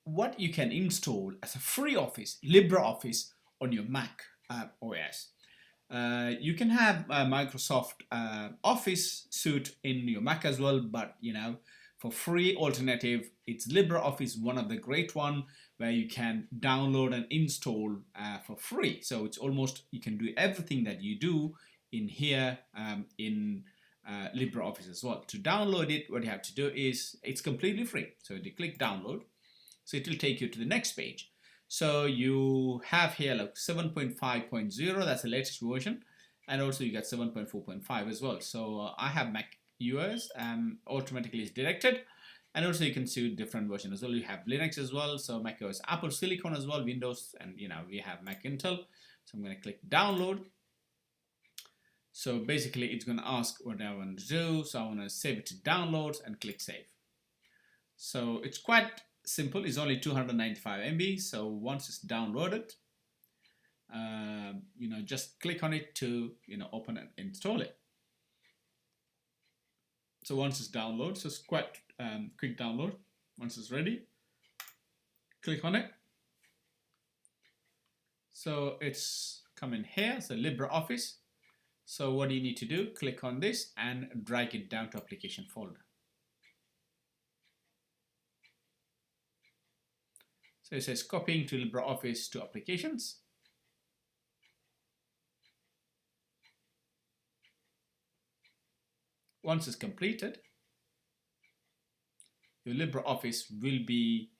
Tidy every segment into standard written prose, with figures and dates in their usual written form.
what you can install as a free Office, LibreOffice on your Mac OS. You can have Microsoft Office suite in your Mac as well, but for free alternative, it's LibreOffice, one of the great one where you can download and install for free. So it's almost, you can do everything that you do in here in LibreOffice as well. To download it, what you have to do is, it's completely free. So you click download. So it will take you to the next page. So you have here like 7.5.0, that's the latest version. And also you got 7.4.5 as well. So I have Mac US, automatically is directed. And also you can see different versions as well. You have Linux as well. So Mac OS, Apple Silicon as well, Windows, and we have Mac Intel. So I'm going to click download. So basically it's going to ask what I want to do. So I want to save it to downloads and click save. So it's quite simple. It's only 295 MB. So once it's downloaded, just click on it to open and install it. So once it's downloaded, so it's quite quick download. Once it's ready, click on it. So it's coming here. So LibreOffice. So what do you need to do? Click on this and drag it down to application folder. So it says copying to LibreOffice to applications. Once it's completed, your LibreOffice will be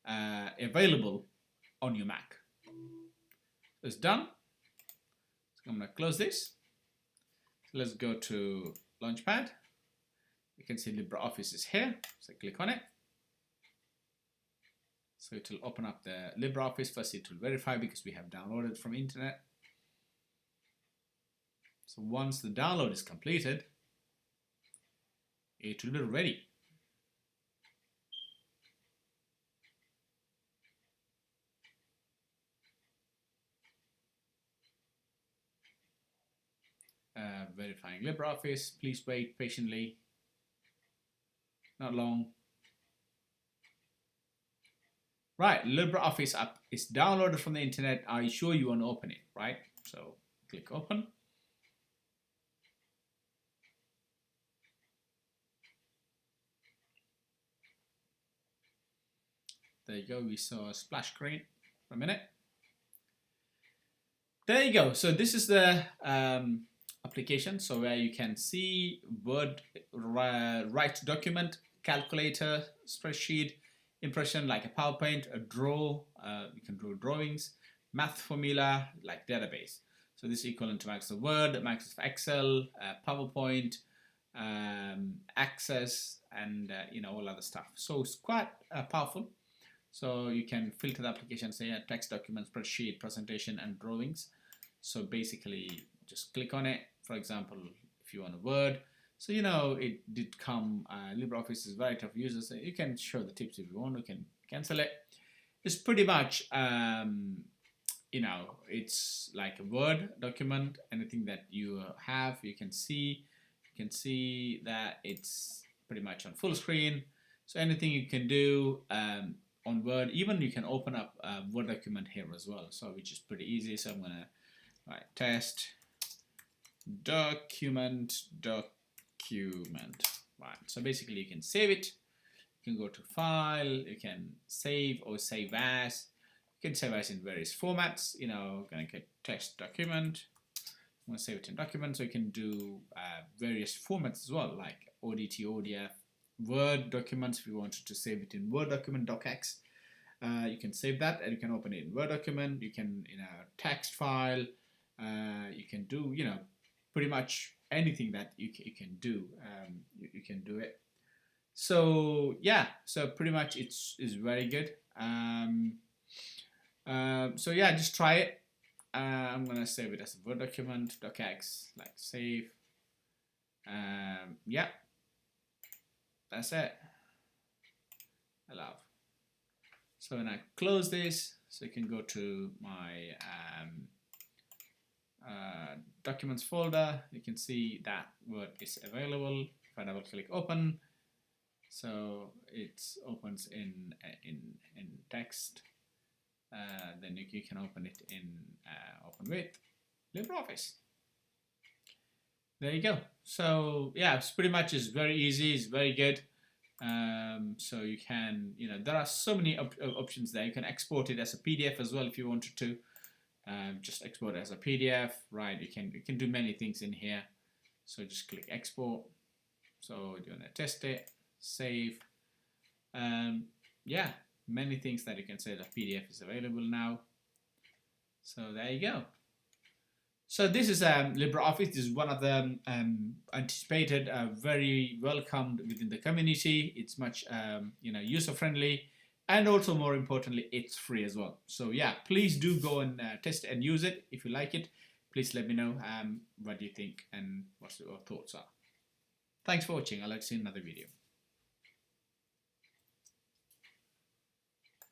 available on your Mac. So it's done. So I'm going to close this. So let's go to Launchpad. You can see LibreOffice is here. So click on it. So it will open up the LibreOffice. First it will verify because we have downloaded from internet. So once the download is completed, it will be ready. Verifying LibreOffice. Please wait patiently. Not long. Right, LibreOffice app is downloaded from the internet. Are you sure you want to open it, right? So click open. There you go. We saw a splash screen for a minute. There you go. So this is the application. So where you can see Word, write document, calculator, spreadsheet, impression like a PowerPoint, a draw, you can draw drawings, math formula like database. So this is equivalent to Microsoft Word, Microsoft Excel, PowerPoint, Access, and all other stuff. So it's quite powerful. So you can filter the application, say text, document, spreadsheet, presentation, and drawings. So basically, just click on it. For example, if you want a Word, so it did come. LibreOffice is variety of users. So you can show the tips if you want. You can cancel it. It's pretty much, it's like a Word document. Anything that you have, you can see. You can see that it's pretty much on full screen. So anything you can do on Word, even you can open up a Word document here as well. So which is pretty easy. So I'm gonna write test document. Right. So basically you can save it. You can go to file, you can save or save as. You can save as in various formats. Gonna get text document. I'm gonna save it in document, so you can do various formats as well, like ODT, ODF, Word documents. If you wanted to save it in Word document, docx, you can save that and you can open it in Word document. You can in a text file. You can do pretty much anything that you can do. You can do it. So yeah, so pretty much it's very good. So yeah, just try it. I'm gonna save it as a Word document, docx, like save. Yeah, that's it. Allow. So when I close this, so you can go to my documents folder. You can see that Word is available. If I double click open, So it opens in text. Then you can open it in open with LibreOffice. There you go. So yeah, it's pretty much is very easy. It's very good. So you can, there are so many options there. You can export it as a PDF as well if you wanted to. Just export it as a PDF, right? You can do many things in here. So just click export. So you're gonna test it, save. Yeah, many things that you can say that PDF is available now. So there you go. So this is LibreOffice. This is one of the anticipated, very welcomed within the community. It's much user friendly, and also more importantly, it's free as well. So yeah, please do go and test and use it. If you like it, please let me know what you think and what your thoughts are. Thanks for watching. I'll see you in another video.